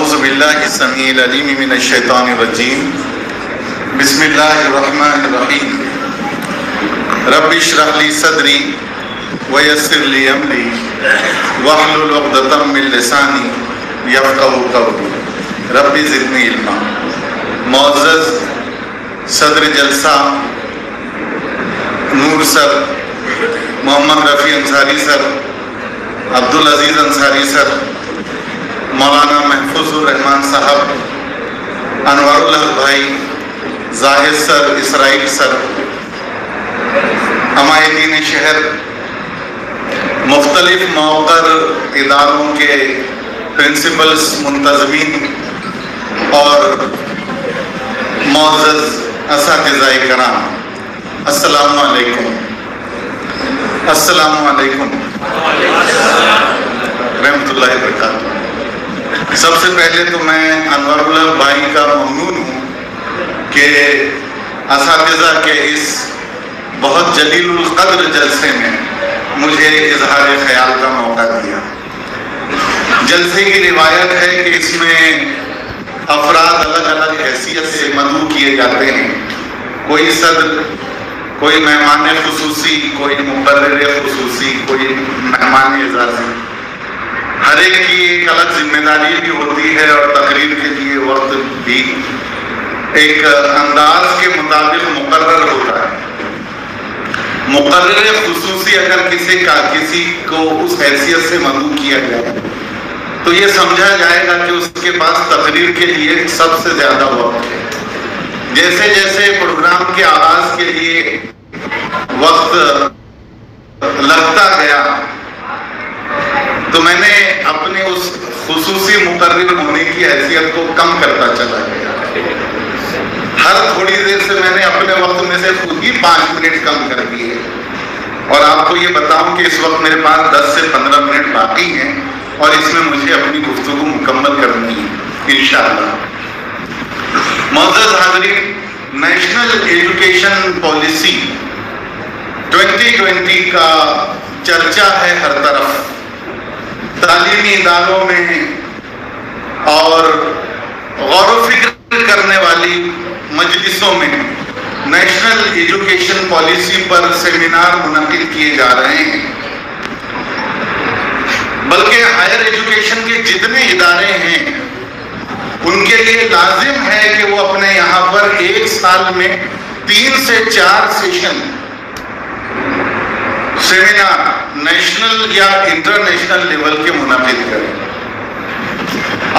اعوذ باللہ السمیع العلیم من الشیطان الرجیم بسم اللہ الرحمن الرحیم رب اشرح لی صدری ویسر لی امری واحلل عقدۃ من لسانی یفقہوا قولی رب زدنی علما۔ معزز صدر جلسہ نور سر، محمد رفیع انصاری سر، عبدالعزیز انصاری سر، مولانا محفوظ الرحمان صاحب، انوار الحق بھائی، زاہد سر، اسرائیل سر، عمائدین شہر، مختلف موقر اداروں کے پرنسپلز، منتظمین اور معزز اساتذہ کرام، السلام علیکم۔ السلام علیکم رحمۃ اللہ وبرکاتہ۔ سب سے پہلے تو میں انوار الحق بھائی کا ممنون ہوں کہ اساتذہ کے اس بہت جلیل القدر جلسے میں مجھے اظہار خیال کا موقع دیا۔ جلسے کی روایت ہے کہ اس میں افراد الگ الگ حیثیت سے مدعو کیے جاتے ہیں، کوئی صدر، کوئی مہمان خصوصی، کوئی مقرر خصوصی، کوئی مہمان اعزازی۔ ہر ایک کی ایک الگ ذمہ داری بھی ہوتی ہے اور تقریر کے لیے وقت بھی ایک انداز کے مطابق مقرر ہوتا ہے۔ مقرر خصوصی اگر کسی کو اس حیثیت سے مدعو کیا جائے تو یہ سمجھا جائے گا کہ اس کے پاس تقریر کے لیے سب سے زیادہ وقت ہے۔ جیسے جیسے پروگرام کے آغاز کے لیے وقت لگتا گیا تو میں نے اپنے اس خصوصی مقرر ہونے کی حیثیت کو کم کرتا چلا گیا۔ ہر تھوڑی دیر سے میں نے اپنے وقت میں سے خود ہی 5 منٹ کم کر دیے، اور آپ کو یہ بتاؤں کہ اس وقت میرے پاس 10 سے 15 منٹ باقی ہیں اور اس میں مجھے اپنی گفتگو مکمل کرنی ہے انشاءاللہ۔ معزز حاضرین، نیشنل ایجوکیشن پالیسی 2020 کا چرچا ہے ہر طرف، تعلیمی اداروں میں اور غور و فکر کرنے والی مجلسوں میں نیشنل ایجوکیشن پالیسی پر سیمینار منعقد کیے جا رہے ہیں، بلکہ ہائر ایجوکیشن کے جتنے ادارے ہیں ان کے لیے لازم ہے کہ وہ اپنے یہاں پر ایک سال میں 3 سے 4 سیشن سیمینار نیشنل یا انٹرنیشنل لیول کے منعقد کریں۔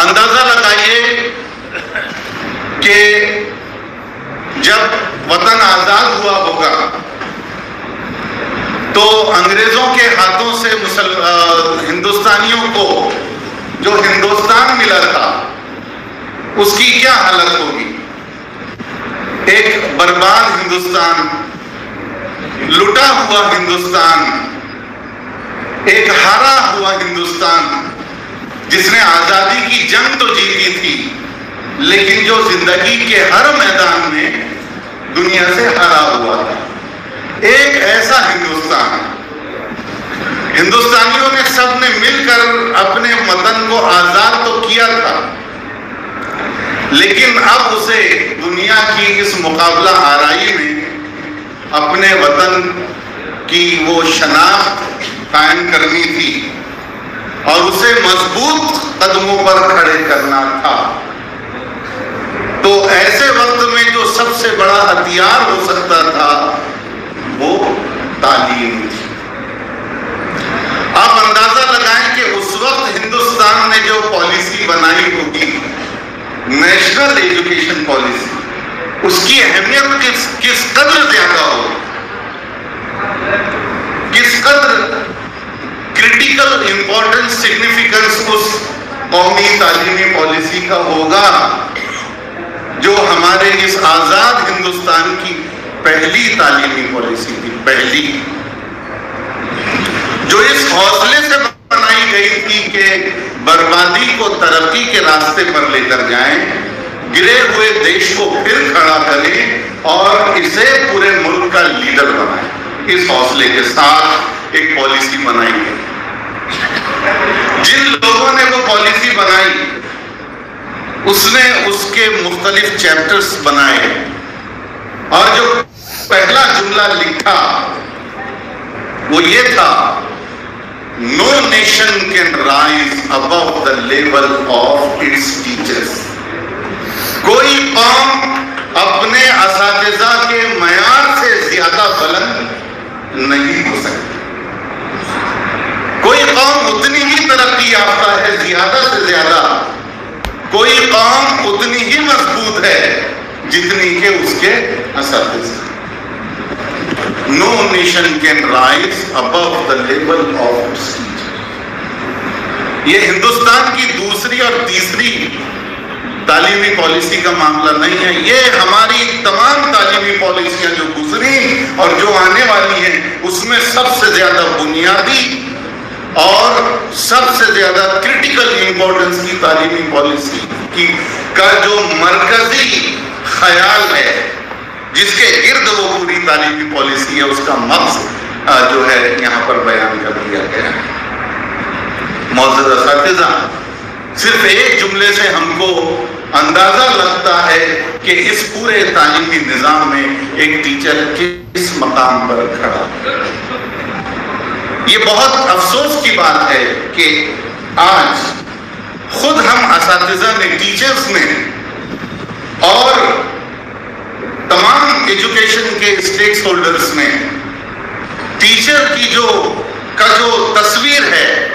اندازہ لگائیے کہ جب وطن آزاد ہوا ہوگا تو انگریزوں کے ہاتھوں سے ہندوستانیوں کو جو ہندوستان ملا تھا اس کی کیا حالت ہوگی؟ ایک برباد ہندوستان، لٹا ہوا ہندوستان، ایک ہارا ہوا ہندوستان جس نے آزادی کی جنگ تو جیتی تھی لیکن جو زندگی کے ہر میدان میں دنیا سے ہارا ہوا تھا۔ ایک ایسا ہندوستان، ہندوستانیوں نے سب نے مل کر اپنے وطن کو آزاد تو کیا تھا، لیکن اب اسے دنیا کی اس مقابلہ آرائی میں اپنے وطن کی وہ شناخت قائم کرنی تھی اور اسے مضبوط قدموں پر کھڑے کرنا تھا۔ تو ایسے وقت میں جو سب سے بڑا ہتھیار ہو سکتا تھا وہ تعلیم تھی۔ آپ اندازہ لگائیں کہ اس وقت ہندوستان نے جو پالیسی بنائی ہوگی، نیشنل ایجوکیشن پالیسی، اس کی اہمیت کس قدر زیادہ ہو، کس قدر کرٹیکل امپورٹنس سگنیفیکنس اس قومی تعلیمی پالیسی کا ہوگا جو ہمارے اس آزاد ہندوستان کی پہلی تعلیمی پالیسی تھی، پہلی، جو اس حوصلے سے بنائی گئی تھی کہ بربادی کو ترقی کے راستے پر لے کر جائیں، گرے ہوئے دیش کو پھر کھڑا کریں اور اسے پورے ملک کا لیڈر بنائیں۔ اس حوصلے کے ساتھ ایک پالیسی بنائی گئی۔ جن لوگوں نے وہ پالیسی بنائی اس نے اس کے مختلف چیپٹرز بنائے اور جو پہلا جملہ لکھا وہ یہ تھا: No nation can rise above the level of its teachers. کوئی قوم اپنے اساتذہ کے معیار سے زیادہ بلند نہیں ہو سکتی. کوئی قوم اتنی ہی ترقی یافتہ ہے زیادہ سے زیادہ، کوئی قوم اتنی ہی مضبوط ہے جتنی کہ اس کے اساتذہ. No nation can rise above the level of its teacher. یہ ہندوستان کی دوسری اور تیسری تعلیمی پالیسی کا معاملہ نہیں ہے، یہ ہماری تمام تعلیمی پالیسیاں جو گزری اور جو آنے والی ہیں اس میں سب سے زیادہ بنیادی اور سب سے زیادہ کرٹیکل امپورٹنس کی تعلیمی پالیسی کا جو مرکزی خیال ہے، جس کے گرد وہ پوری تعلیمی پالیسی ہے، اس کا مقصد جو ہے یہاں پر بیان کر دیا گیا ہے. معزز اساتذہ، صرف ایک جملے سے ہم کو اندازہ لگتا ہے کہ اس پورے تعلیمی نظام میں ایک ٹیچر کس مقام پر کھڑا ہے. یہ بہت افسوس کی بات ہے کہ آج خود ہم اساتذہ نے، ٹیچرز نے اور تمام ایجوکیشن کے اسٹیک ہولڈرز نے ٹیچر کی جو تصویر ہے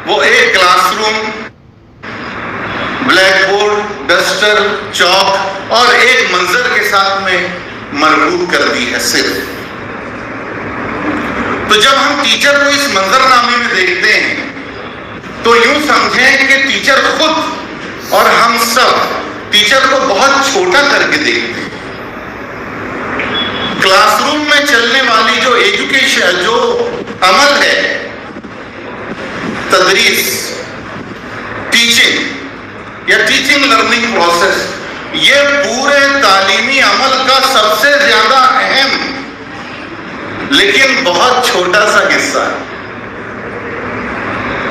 وہ ایک classroom, blackboard, duster, chalk اور ایک منظر کے ساتھ میں مربوط کر دی ہے صرف. تو جب ہم ٹیچر کو اس منظر نامے میں دیکھتے ہیں تو یوں سمجھیں کہ ٹیچر خود اور ہم سب ٹیچر کو بہت چھوٹا کر کے دیکھتے ہیں. کلاس روم میں چلنے والی جو ایجوکیشن، جو عمل ہے، تدریس، ٹیچنگ یا ٹیچنگ لرننگ پروسیس، یہ پورے تعلیمی عمل کا سب سے زیادہ اہم لیکن بہت چھوٹا سا حصہ ہے.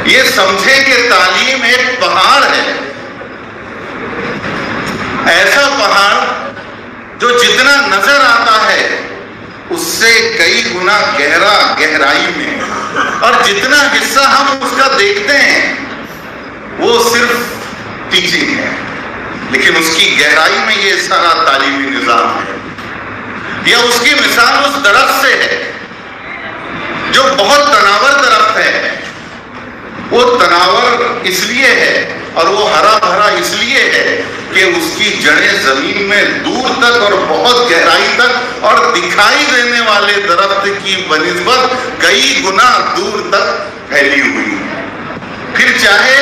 یہ سمجھیں کہ تعلیم ایک پہاڑ ہے، ایسا پہاڑ جو جتنا نظر آتا ہے اس سے کئی گنا گہرائی میں، اور جتنا حصہ ہم اس کا دیکھتے ہیں وہ صرف ٹیچنگ ہے، لیکن اس کی گہرائی میں یہ سارا تعلیمی نظام ہے. یا اس کی مثال اس درخت سے ہے جو بہت تناور درخت ہے. وہ تناور اس لیے ہے اور وہ ہرا بھرا اس لیے ہے کہ اس کی جڑیں زمین میں دور تک اور بہت گہرائی تک اور دکھائی دینے والے درخت کی بنسبت کئی گنا دور تک پھیلی ہوئی ہے. پھر چاہے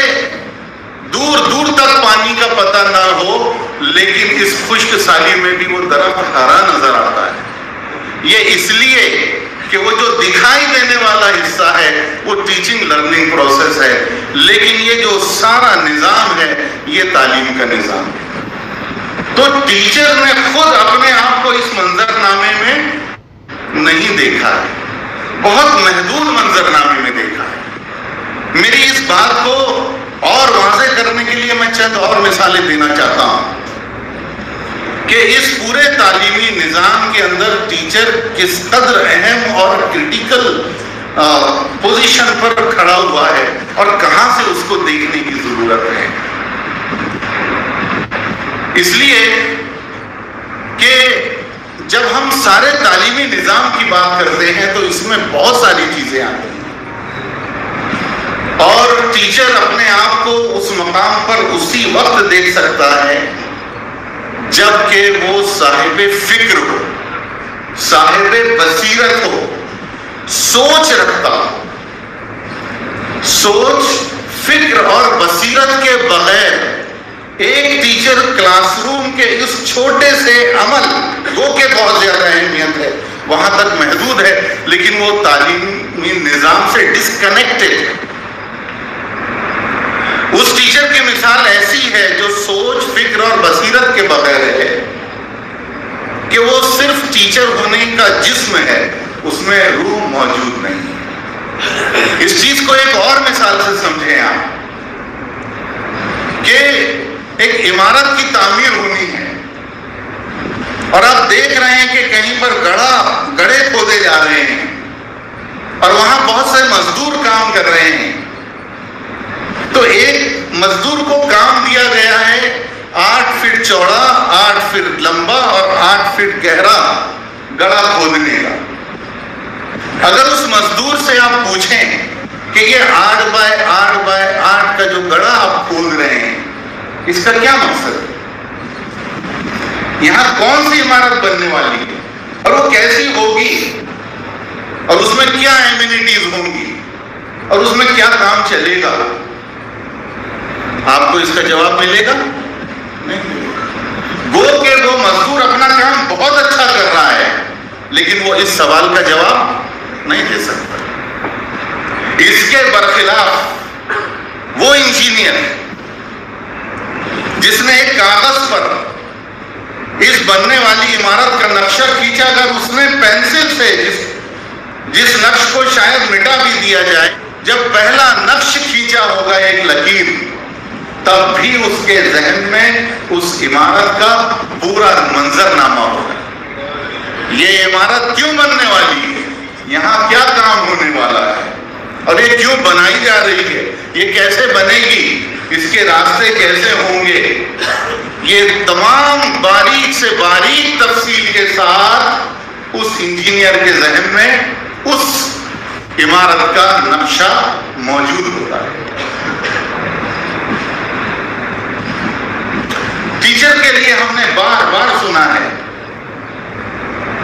دور دور تک پانی کا پتہ نہ ہو لیکن اس خشک سالی میں بھی وہ درخت ہرا نظر آتا ہے. یہ اس لیے کہ وہ جو دکھائی دینے والا حصہ ہے وہ ٹیچنگ لرننگ پروسیس ہے، لیکن یہ جو سارا نظام ہے یہ تعلیم کا نظام ہے. تو ٹیچر نے خود اپنے آپ کو اس منظر نامے میں نہیں دیکھا ہے، بہت محدود منظر نامے میں دیکھا ہے. میری اس بات کو اور واضح کرنے کے لیے میں چند اور مثالیں دینا چاہتا ہوں کہ اس پورے تعلیمی نظام کے اندر ٹیچر کس قدر اہم اور کرٹیکل پوزیشن پر کھڑا ہوا ہے اور کہاں سے اس کو دیکھنے کی ضرورت ہے. اس لیے کہ جب ہم سارے تعلیمی نظام کی بات کرتے ہیں تو اس میں بہت ساری چیزیں آتی ہیں اور ٹیچر اپنے آپ کو اس مقام پر اسی وقت دیکھ سکتا ہے جبکہ وہ صاحب فکر ہو، صاحب بصیرت ہو، سوچ رکھتا ہو. سوچ، فکر اور بصیرت کے بغیر ایک ٹیچر کلاس روم کے اس چھوٹے سے عمل وہ کہ بہت زیادہ اہمیت ہے وہاں تک محدود ہے، لیکن وہ تعلیمی نظام سے ڈسکنیکٹڈ ہے. اس ٹیچر کی مثال ایسی ہے جو سوچ، فکر اور بصیرت کے بغیر ہے کہ وہ صرف ٹیچر ہونے کا جسم ہے، اس میں روح موجود نہیں. اس چیز کو ایک اور مثال سے سمجھیں آپ کہ ایک عمارت کی تعمیر ہونی ہے، اور آپ دیکھ رہے ہیں کہ کہیں پر گڑھے کھودے جا رہے ہیں اور وہاں بہت سے مزدور کام کر رہے ہیں. تو ایک مزدور کو کام دیا گیا ہے 8 فٹ چوڑا، 8 فٹ لمبا اور 8 فٹ گہرا گڑھا کھودنے کا. اگر اس مزدور سے آپ پوچھیں کہ یہ 8 بائی 8 بائی 8 کا جو گڑھا آپ کھود رہے ہیں، اس کا کیا مقصد ہے؟ یہاں کون سی عمارت بننے والی ہے اور وہ کیسی ہوگی اور اس میں کیا ایمینٹیز ہوں گی اور اس میں کیا کام چلے گا؟ آپ کو اس کا جواب ملے گا نہیں. گو کہ وہ مزدور اپنا کام بہت اچھا کر رہا ہے، لیکن وہ اس سوال کا جواب نہیں دے سکتا. اس کے برخلاف وہ انجینئر جس نے ایک کاغذ پر اس بننے والی عمارت کا نقشہ کھینچا، اگر اس نے پینسل سے جس نقش کو شاید مٹا بھی دیا جائے، جب پہلا نقش کھینچا ہوگا ایک لکیر، تب بھی اس کے ذہن میں اس عمارت کا پورا منظرنامہ ہوگا. یہ عمارت کیوں بننے والی ہے، یہاں کیا کام ہونے والا ہے، اور یہ کیوں بنائی جا رہی ہے، یہ کیسے بنے گی، اس کے راستے کیسے ہوں گے، یہ تمام باریک سے باریک تفصیل کے ساتھ اس انجینئر کے ذہن میں اس عمارت کا نقشہ موجود ہوتا ہے. ٹیچر کے لیے ہم نے بار بار سنا ہے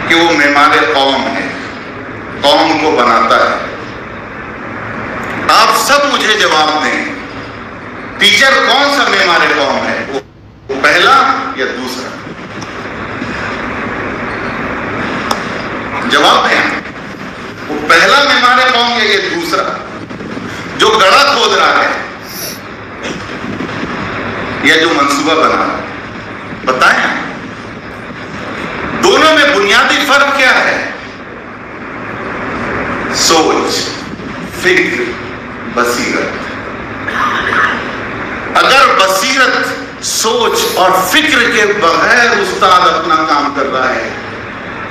کہ وہ معمار قوم ہے، قوم کو بناتا ہے. آپ سب مجھے جواب دیں، ٹیچر کون سا معمار قوم ہے؟ وہ پہلا یا دوسرا؟ جواب دیں. وہ پہلا معمار قوم یا یہ دوسرا جو گڑھا کھود رہا ہے یا جو منصوبہ بنا رہا ہے؟ بتائیں. دونوں میں بنیادی فرق کیا ہے؟ سوچ، فکر، بصیرت. اگر بصیرت، سوچ اور فکر کے بغیر استاد اپنا کام کر رہا ہے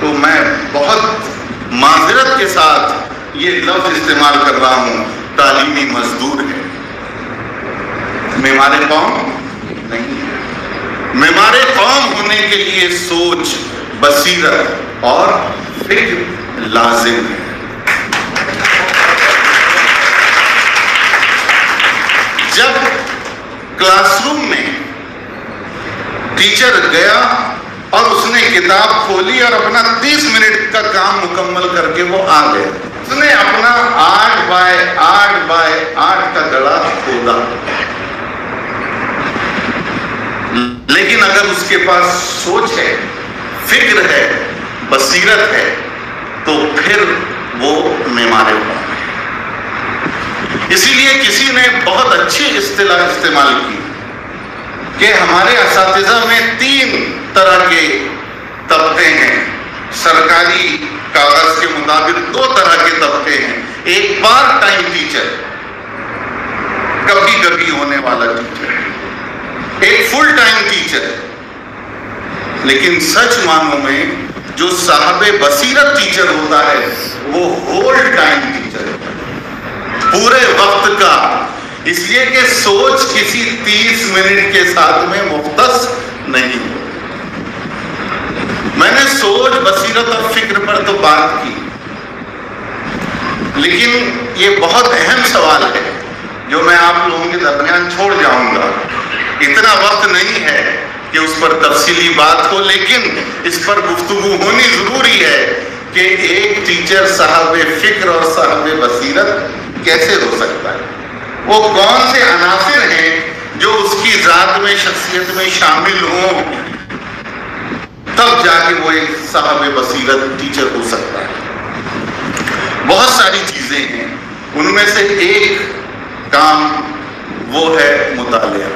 تو میں بہت معذرت کے ساتھ یہ لفظ استعمال کر رہا ہوں، تعلیمی مزدور ہے، معمار قوم نہیں ہے. معمار قوم ہونے کے لیے سوچ، بصیرت اور فکر لازم ہے. جب کلاس روم میں ٹیچر گیا اور اس نے کتاب کھولی اور اپنا 30 منٹ کا کام مکمل کر کے وہ آ گیا، اس نے اپنا 8 بائی 8 بائی 8 کا گڑھا کھودا، لیکن اگر اس کے پاس سوچ ہے، فکر ہے، بصیرت ہے، تو پھر وہ معمار قوم ہے. اسی لیے کسی نے بہت اچھی اصطلاح استعمال کی کہ ہمارے اساتذہ میں 3 طرح کے طبقے ہیں. سرکاری کاغذ کے مطابق 2 طرح کے طبقے ہیں. ایک پارٹ ٹائم ٹیچر، کبھی کبھی ہونے والا ٹیچر، ایک فل ٹائم ٹیچر. لیکن سچ معنوں میں جو صاحب بصیرت ٹیچر ہوتا ہے وہ ہول ٹائم ٹیچر ہے، پورے وقت کا. اس لیے کہ سوچ کسی 30 منٹ کے ساتھ میں مختص نہیں ہو. میں نے سوچ، بصیرت اور فکر پر تو بات کی، لیکن یہ بہت اہم سوال ہے جو میں آپ لوگوں کے درمیان چھوڑ جاؤں گا. اتنا وقت نہیں ہے کہ اس پر تفصیلی بات ہو، لیکن اس پر گفتگو ہونی ضروری ہے کہ ایک ٹیچر صاحب فکر اور صاحب بصیرت کیسے ہو سکتا ہے. وہ کون سے عناصر ہیں جو اس کی ذات میں، شخصیت میں شامل ہوں، تب جا کے وہ ایک صاحب بصیرت ٹیچر ہو سکتا ہے. بہت ساری چیزیں ہیں، ان میں سے ایک کام وہ ہے مطالعہ،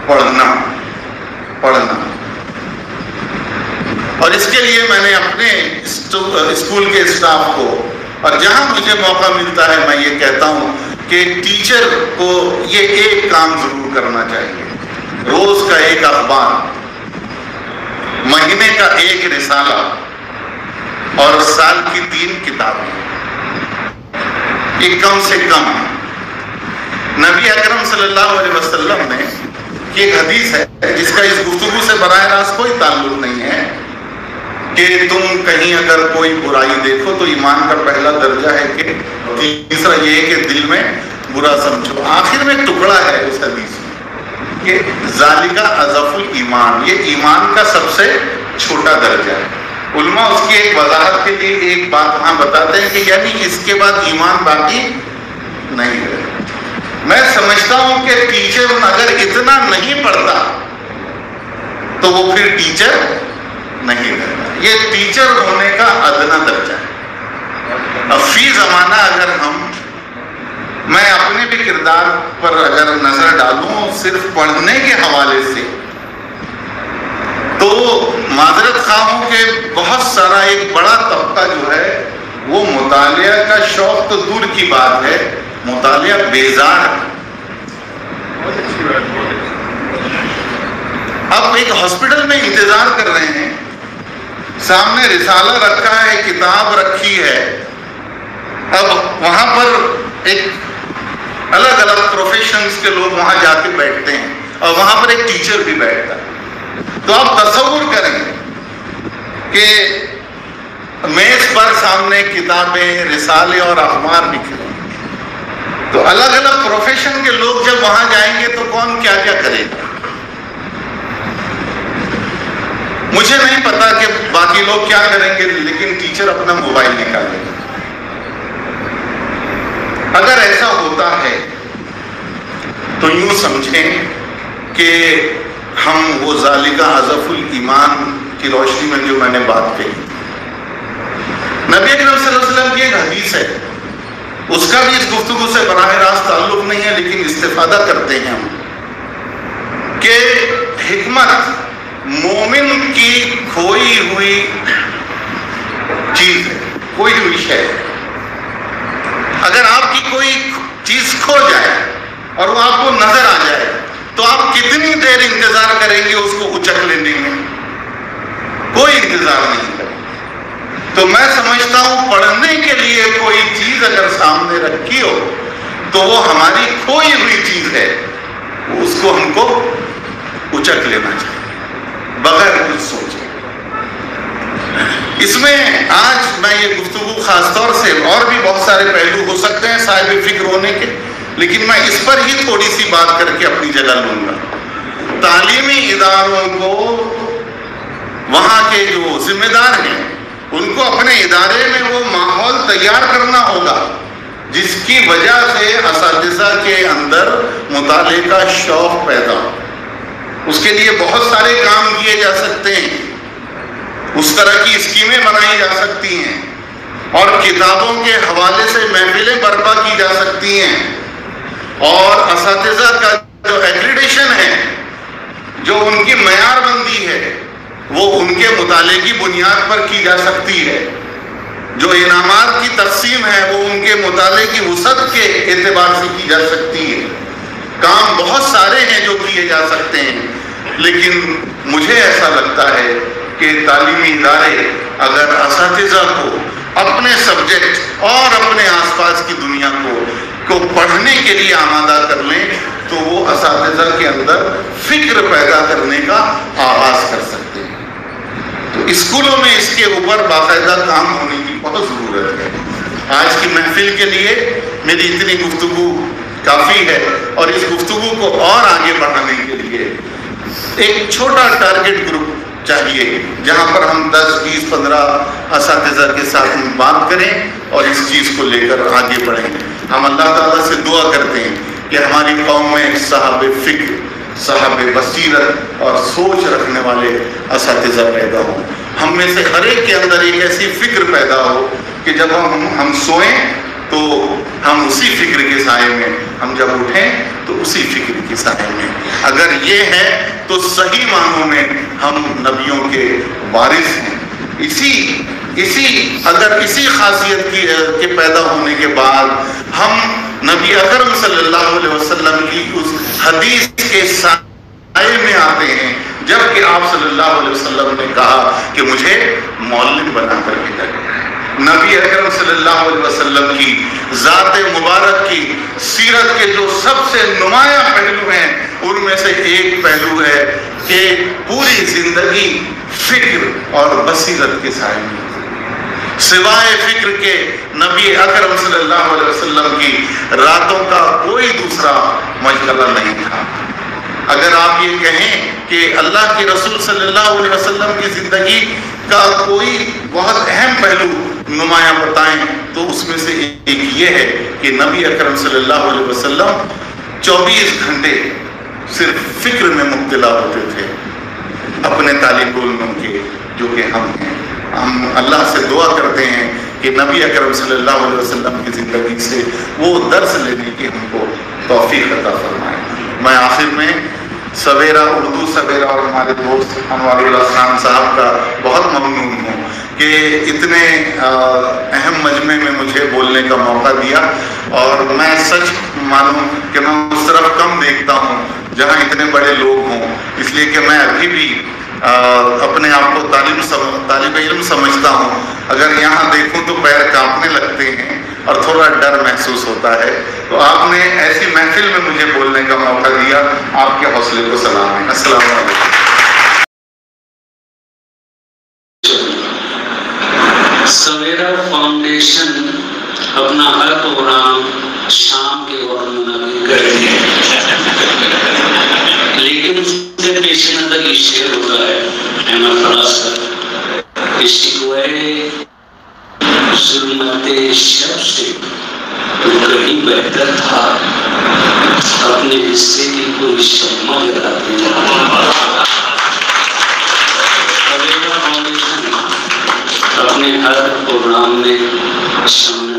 پڑھنا. اور اس کے لیے میں نے اپنے اسکول کے اسٹاف کو، اور جہاں مجھے موقع ملتا ہے میں یہ کہتا ہوں کہ ٹیچر کو یہ ایک کام ضرور کرنا چاہیے. روز کا ایک اخبار، مہینے کا ایک رسالہ اور سال کی 3 کتابیں، یہ کم سے کم ہے۔ نبی اکرم صلی اللہ علیہ وسلم نے کی ایک حدیث ہے جس کا اس گفتگو سے براہ راست کوئی تعلق نہیں ہے کہ تم کہیں اگر کوئی برائی دیکھو تو ایمان کا پہلا درجہ ہے کہ تیسرا یہ ہے کہ دل میں برا سمجھو۔ آخر میں ٹکڑا ہے اس حدیث میں کہ ذالک اضعف الایمان، یہ ایمان کا سب سے چھوٹا درجہ ہے۔ علماء اس کی ایک وضاحت کے لیے ایک بات ہاں بتاتے ہیں کہ یعنی اس کے بعد ایمان باقی نہیں ہے۔ میں سمجھتا ہوں کہ ٹیچر اگر اتنا نہیں پڑھتا تو وہ پھر ٹیچر نہیں رہتا۔ یہ ٹیچر ہونے کا ادنا درجہ ہے۔ اب فی زمانہ اگر میں اپنے بھی کردار پر اگر نظر ڈالوں صرف پڑھنے کے حوالے سے، تو معذرت خواہ ہوں کہ بہت سارا ایک بڑا طبقہ جو ہے وہ مطالعہ کا شوق تو دور کی بات ہے، مطالعہ بیزار ہے۔ اب ایک ہاسپٹل میں انتظار کر رہے ہیں، سامنے رسالہ رکھا ہے، کتاب رکھی ہے، اب وہاں پر ایک الگ الگ پروفیشنز کے لوگ وہاں جا کے بیٹھتے ہیں اور وہاں پر ایک ٹیچر بھی بیٹھتا ہے۔ تو آپ تصور کریں کہ میز پر سامنے کتابیں، رسالے اور اخبار بکھرے، تو الگ الگ پروفیشن کے لوگ جب وہاں جائیں گے تو کون کیا کیا کرے گا؟ مجھے نہیں پتا کہ باقی لوگ کیا کریں گے، لیکن ٹیچر اپنا موبائل نکالے گا۔ اگر ایسا ہوتا ہے تو یوں سمجھیں کہ ہم وہ ذالک اضعف الایمان کی روشنی میں جو میں نے بات کہی، نبی اکرم صلی اللہ علیہ وسلم کی ایک حدیث ہے، اس کا بھی اس گفتگو سے براہ راست تعلق نہیں ہے لیکن استفادہ کرتے ہیں ہم، کہ حکمت مومن کی کھوئی ہوئی چیز ہے، کھوئی ہوئی شے۔ اگر آپ کی کوئی چیز کھو جائے اور وہ آپ کو نظر آ جائے تو آپ کتنی دیر انتظار کریں گے اس کو اچک لینے میں؟ کوئی انتظار نہیں کریں۔ تو میں سمجھتا ہوں پڑھنے کے لیے کوئی چیز اگر سامنے رکھی ہو تو وہ ہماری کھوئی ہوئی چیز ہے، اس کو ہم کو اچک لینا چاہیے بغیر کچھ سوچے۔ اس میں آج میں یہ گفتگو خاص طور سے، اور بھی بہت سارے پہلو ہو سکتے ہیں صاحب فکر ہونے کے، لیکن میں اس پر ہی تھوڑی سی بات کر کے اپنی جگہ لوں گا۔ تعلیمی اداروں کو، وہاں کے جو ذمہ دار ہیں، ان کو اپنے ادارے میں وہ ماحول تیار کرنا ہوگا جس کی وجہ سے اساتذہ کے اندر مطالعے کا شوق پیدا ہو۔ اس کے لیے بہت سارے کام کیے جا سکتے ہیں، اس طرح کی اسکیمیں بنائی جا سکتی ہیں، اور کتابوں کے حوالے سے محفلیں برپا کی جا سکتی ہیں، اور اساتذہ کا جو ایکریڈیشن ہے، جو ان کی معیار بندی ہے، وہ ان کے مطالعے کی بنیاد پر کی جا سکتی ہے۔ جو انعامات کی تقسیم ہے وہ ان کے مطالعے کی وسعت کے اعتبار سے کی جا سکتی ہے۔ کام بہت سارے ہیں جو کیے جا سکتے ہیں، لیکن مجھے ایسا لگتا ہے کہ تعلیمی ادارے اگر اساتذہ کو اپنے سبجیکٹ اور اپنے آس پاس کی دنیا کو پڑھنے کے لیے آمادہ کر لیں تو وہ اساتذہ کے اندر فکر پیدا کرنے کا آغاز کر سکتے ہیں۔ تو اسکولوں میں اس کے اوپر باقاعدہ کام ہونے کی بہت ضرورت ہے۔ آج کی محفل کے لیے میری اتنی گفتگو کافی ہے، اور اس گفتگو کو اور آگے بڑھانے کے لیے ایک چھوٹا ٹارگٹ گروپ چاہیے جہاں پر ہم 10، 20، 15 اساتذہ کے ساتھ بات کریں اور اس چیز کو لے کر آگے بڑھیں۔ ہم اللہ تعالیٰ سے دعا کرتے ہیں کہ ہماری قوم میں صاحب فکر، صاحب بصیرت اور سوچ رکھنے والے اساتذہ پیدا ہوں۔ ہم میں سے ہر ایک کے اندر ایک ایسی فکر پیدا ہو کہ جب ہم سوئیں تو ہم اسی فکر کے سائے میں، ہم جب اٹھیں تو اسی فکر کے سائے میں۔ اگر یہ ہے تو صحیح معنوں میں ہم نبیوں کے وارث ہیں۔ اگر اسی خاصیت کے پیدا ہونے کے بعد ہم نبی اکرم صلی اللہ علیہ وسلم کی اس حدیث کے ساتھ سائے میں آتے ہیں، جبکہ آپ صلی اللہ علیہ وسلم نے کہا کہ مجھے معلم بنا کر بھیجا گیا ہے۔ نبی اکرم صلی اللہ علیہ وسلم کی ذات مبارک کی سیرت کے جو سب سے نمایاں پہلو ہیں، ان میں سے ایک پہلو ہے کہ پوری زندگی فکر اور بصیرت کے سائے میں، سوائے فکر کے نبی اکرم صلی اللہ علیہ وسلم کی راتوں کا کوئی دوسرا مشغلہ نہیں تھا۔ اگر آپ یہ کہیں کہ اللہ کے رسول صلی اللہ علیہ وسلم کی زندگی کا کوئی بہت اہم پہلو نمایاں بتائیں تو اس میں سے ایک یہ ہے کہ نبی اکرم صلی اللہ علیہ وسلم 24 گھنٹے صرف فکر میں مبتلا ہوتے تھے اپنے طالب علموں کے، جو کہ ہم ہیں۔ ہم اللہ سے دعا کرتے ہیں کہ نبی اکرم صلی اللہ علیہ وسلم کی زندگی سے وہ درس لینے کی ہم کو توفیق عطا فرمائے۔ میں آخر میں سویرا، اردو سویرا اور ہمارے دوست انوار اللہ خان صاحب کا بہت ممنون ہوں کہ اتنے اہم مجمع میں مجھے بولنے کا موقع دیا، اور میں سچ مانوں کہ میں اس طرف کم دیکھتا ہوں جہاں اتنے بڑے لوگ ہوں، اس لیے کہ میں ابھی بھی اپنے آپ کو طالب علم سمجھتا ہوں۔ اگر یہاں دیکھوں تو پیر کانپنے لگتے ہیں اور تھوڑا ڈر محسوس ہوتا ہے، تو آپ نے ایسی محفل میں مجھے بولنے کا موقع دیا، آپ کے حوصلے کو سلام ہے۔ السلام علیکم۔ سویرا فاؤنڈیشن اپنا ہر پروگرام شام کے وقت منعقد کرتی ہے، لیکن اس سے پیش نظر یہ شعر ہوتا ہے احمد فراز کا کہ شکوے ظلمت شب سے تو کہیں بہتر تھا اپنے حصے کی کوئی شمع جلاتے جانا۔ سویرا فاؤنڈیشن اپنے ہر پروگرام میں شامل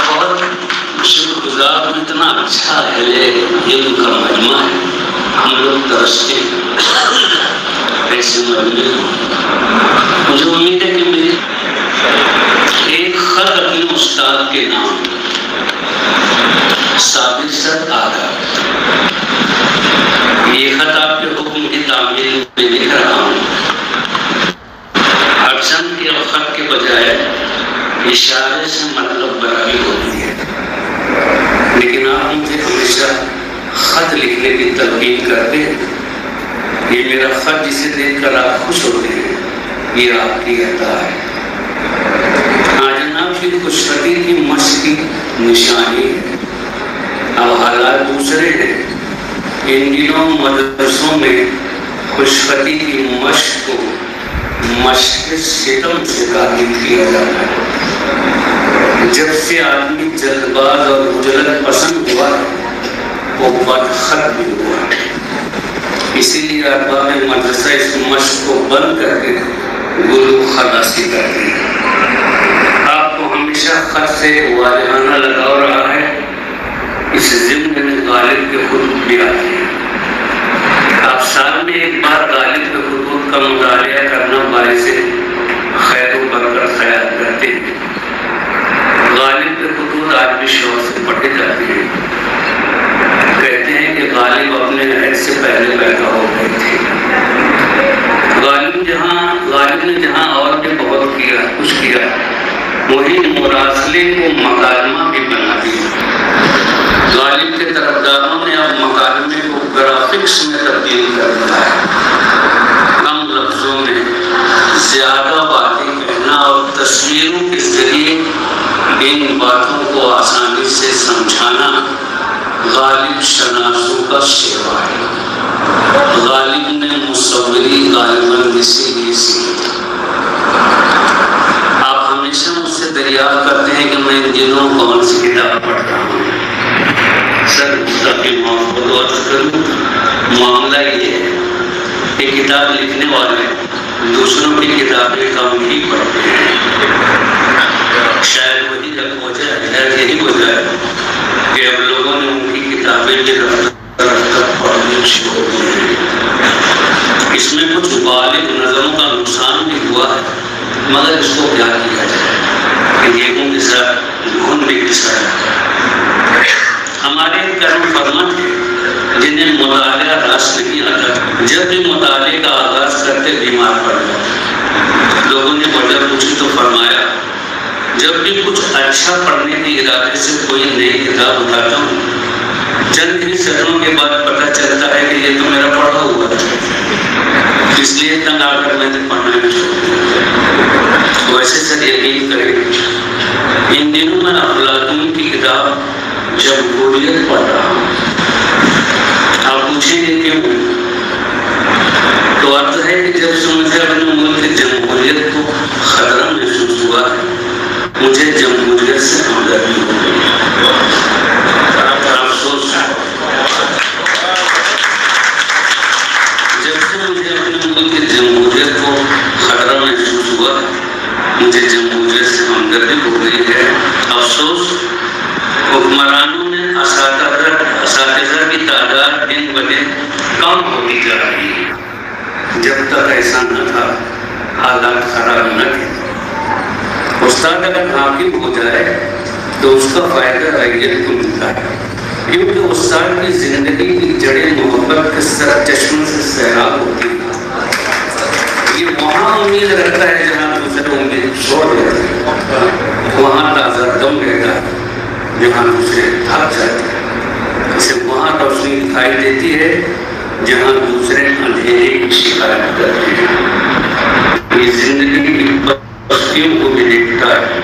بہت شکر گزار، اتنا اچھا ہے علم کا مجمع ہے، ہم لوگ ترستے ہیں ایسے مجمع۔ مجھے امید ہے کہ میری ایک خط اپنے استاد کے نام صابر سر آگا، یہ خط آپ کے حکم کی تعمیل میں لکھ رہا ہوں۔ اڑچن کے خط کے بجائے اشارے سے مطلب برابری ہوتی ہے، لیکن آپ مجھے ہمیشہ خط لکھنے کی تلقین کرتے ہیں۔ یہ میرا خط جسے دیکھ کر آپ خوش ہوتے ہیں، یہ آپ کی عطا ہے۔ ہاں جناب، پھر خوشخطی کی مشق کی نشانی ہے۔ اب حالات دوسرے ہیں، ان دنوں مدرسوں میں خوشخطی کی مشق کو مشق ستم سے تعبیر کیا جاتا ہے۔ جب سے آدمی جلد باز اور اجلت پسند ہوا ہے، وہ بدخط بھی ہوا ہے۔ اسی لیے ارباب مدرسہ اس مشق کو بند کر کے گلو خلاصی کرتے ہیں۔ آپ کو ہمیشہ خط سے والہانہ لگاؤ رہا ہے، اس ضمن میں غالب کے خطوط بھی آتے ہیں۔ آپ سال میں ایک بار غالب کے خطوط کا مطالعہ کرنا باعث خیر و برکت خیال کرتے ہیں۔ غالب کے خطوط آج بھی شوق سے پڑھے جاتے ہیں۔ کہتے ہیں کہ غالب اپنے عہد سے پہلے پیدا ہو گئے تھے۔ غالب نے جہاں اور بھی بہت کیا، کچھ کیا، وہی مراسلے کو مکالمہ بھی بنا دیا۔ غالب کے طرفداروں نے اب مکالمے کو گرافکس میں تبدیل کر دیا ہے۔ کم لفظوں میں زیادہ باتیں کہنا اور تصویروں کے ذریعے ان باتوں کو آسانی سے سمجھانا غالب شناسوں کا شیوا ہے۔ غالب نے مصوری غالباً اسی لیے سیکھی۔ آپ ہمیشہ مجھ سے دریافت کرتے ہیں کہ میں ان دنوں کون سی کتاب پڑھ رہا ہوں۔ سر تاکہ محبت اور کروں، معاملہ یہ ہے کہ کتاب لکھنے والے دوسروں کی کتابیں کم ہی پڑھتے ہیں۔ شاید وہی وجہ ہے، یہی وجہ ہے کہ اب لوگوں نے ان کی کتابیں بھی رفتہ پڑھنے شروع کی ہیں۔ اس میں کچھ غالب نظروں کا نقصان بھی ہوا ہے، مگر اس کو کیا کیا جائے کہ گیہوں کے ساتھ گھن بھی کسا ہے۔ ہمارے کرم فرما جنہیں مطالعہ راس نہیں آتا، جب بھی مطالعے کا آغاز کرتے بیمار پڑ جاتے۔ لوگوں نے وجہ پوچھی تو فرمایا جب بھی کچھ اچھا پڑھنے کے ارادے سے کوئی نئی کتاب اٹھاتا ہوں، چند ہی سطروں کے بعد پتہ چلتا ہے کہ یہ تو میرا پڑھا ہوا تھا، اس لیے تنگ آ کر میں نے پڑھنا چھوڑ دیا۔ ویسے سر یقین کریں ان دنوں میں افلاطون کی کتاب جمہوریت پڑھ رہا ہوں۔ آپ پوچھیں گے کیوں؟ تو عرض ہے کہ جب سے مجھے اپنے ملک جمہوریت کو خطرہ محسوس ہوا ہے، مجھے جمہوریت سے ہمدردی ہو گئی ہے۔ افسوس جب سے مجھے اپنے ملک جمہوریت کو خطرہ محسوس ہوا ہے، مجھے جمہوریت سے ہمدردی ہو گئی ہے۔ افسوس حکمرانوں نے اساتذہ کی تعداد دن بدن کم ہوتی جا رہی ہے۔ جب تک ایسا نہ تھا حالات خراب نہ تھے۔ استاد اگر حاکم ہو جائے تو اس کا فائدہ رعیت کو ملتا ہے، کیونکہ استاد کی زندگی کی جڑیں محبت کے سرچشموں سے سیراب ہوتی ہیں۔ یہ وہاں امید رکھتا ہے جہاں دوسرے امید چھوڑ دیتے ہیں، وہاں تازہ دم رہتا ہے جہاں دوسرے تھک جاتے ہیں، اسے وہاں روشنی دکھائی دیتی ہے جہاں دوسرے اندھیرے کی شکایت کرتے ہیں۔ یہ زندگی کی بستیوں کو بھی دیکھتا ہے،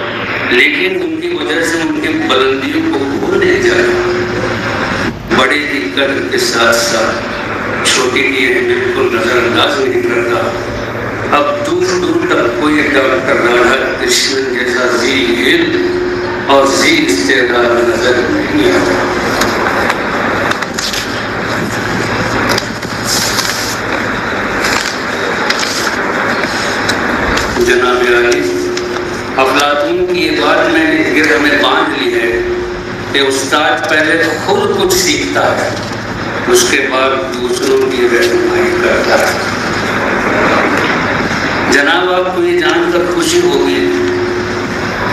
لیکن ان کی وجہ سے ان کی بلندیوں کو بھول نہیں جاتا۔ بڑے کی قدر کے ساتھ ساتھ چھوٹے کی اہمیت کو نظر انداز نہیں کرتا۔ اب دور دور تک کوئی ڈاکٹر رادھا کرشنن جیسا ذی علم اور ذی استعداد نظر نہیں آتا۔ جناب عالی، افلاطون کی یہ بات میں نے گرہ میں باندھ لی ہے کہ استاد پہلے خود کچھ سیکھتا ہے، اس کے بعد دوسروں کی رہنمائی کرتا ہے۔ جناب آپ کو یہ جان کر خوشی ہوگی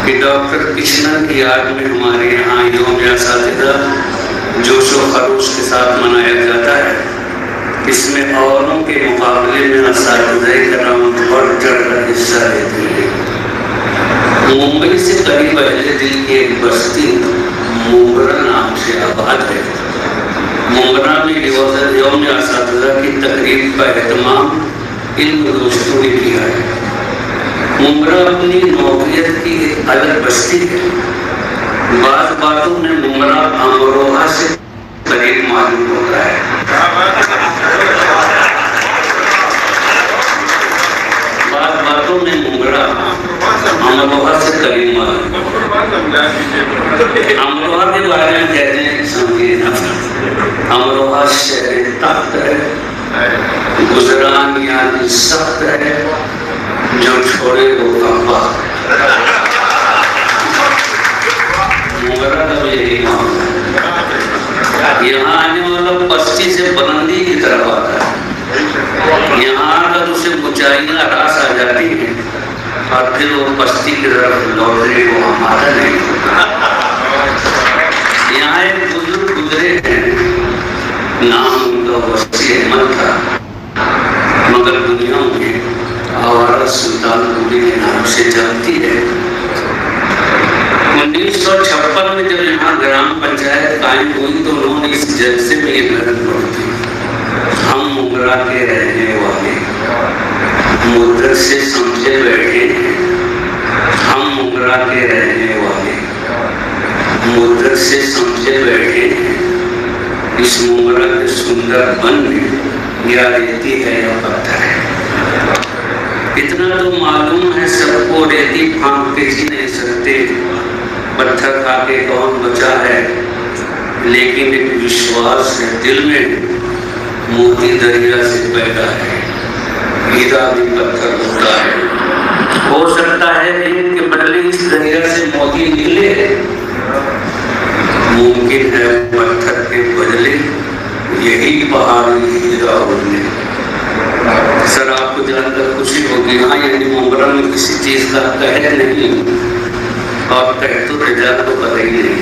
کہ ڈاکٹر کرشنن کی یاد میں ہمارے یہاں یوم اساتذہ جوش و خروش کے ساتھ منایا جاتا ہے۔ اس میں اوروں کے مقابلے میں اساتذہ کرام بڑھ چڑھ کر حصہ لیتے ہیں۔ ممبئی سے قریب اہل دل کی ایک بستی مومبرا نام سے آباد ہے۔ مومبرا میں یوم اساتذہ کی تقریب کا اہتمام علم دوستوں نے کیا ہے۔ مومبرا اپنی نوعیت کی ایک الگ بستی ہے۔ بعض باتوں میں مومبرا امروہہ سے قریب معلوم ہوتا ہے۔ بعض باتوں میں مومبرا امروہہ سے قریب معلوم ہوتا ہے۔ امروہہ کے بارے میں کہتے ہیں سمجھیے نا، امروہہ شہر تخت ہے، گزران یعنی سخت ہے، جو چھوڑے وہ کعبہ۔ مومبرا کا یہی معاملہ ہے۔ یہاں آنے والا پستی سے بلندی کی طرف آتا ہے، یہاں آ کر اسے اونچائیاں راس آ جاتی ہیں اور پھر وہ پستی کی طرف لوٹنے کو ہمارا نہیں ہوتا۔ یہاں ایک بزرگ گزرے ہیں، نام ان کا وسیع احمد تھا، مگر دنیا میں آوارہ سلطان پوری کے نام سے جانتی ہے۔ 1956 میں جب یہاں گرام پنچایت قائم ہوئی تو انہوں نے اس جلسے میں یہ محنت پڑھی تھی، ہم مومبرا کے رہنے والے مدت سے سمجھے بیٹھے ہیں، ہم مومبرا کے رہنے والے مدت سے سمجھے بیٹھے ہیں، اس مومبرا کے سندر بن میں یا ریتی ہے یا پتھر ہے۔ اتنا تو معلوم ہے سب کو، ریتی پھانک کے جی نہیں سکتے، پتھر کھا کے کون بچا ہے، لیکن ایک وشواس ہے دل میں، موتی دریا سے پیدا ہے، ہیرا بھی پتھر ہوتا ہے۔ ہو سکتا ہے ان کے بدلے اس دریا سے موتی نکلے، ممکن ہے پتھر کے بدلے یہی پہاڑی ہیرا ہونے۔ سر آپ کو جان کر خوشی ہوگی، ہاں یعنی مومبرا میں کسی چیز کا قہر نہیں، اور کہہ تو رجال کو پتہ ہی نہیں،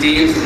3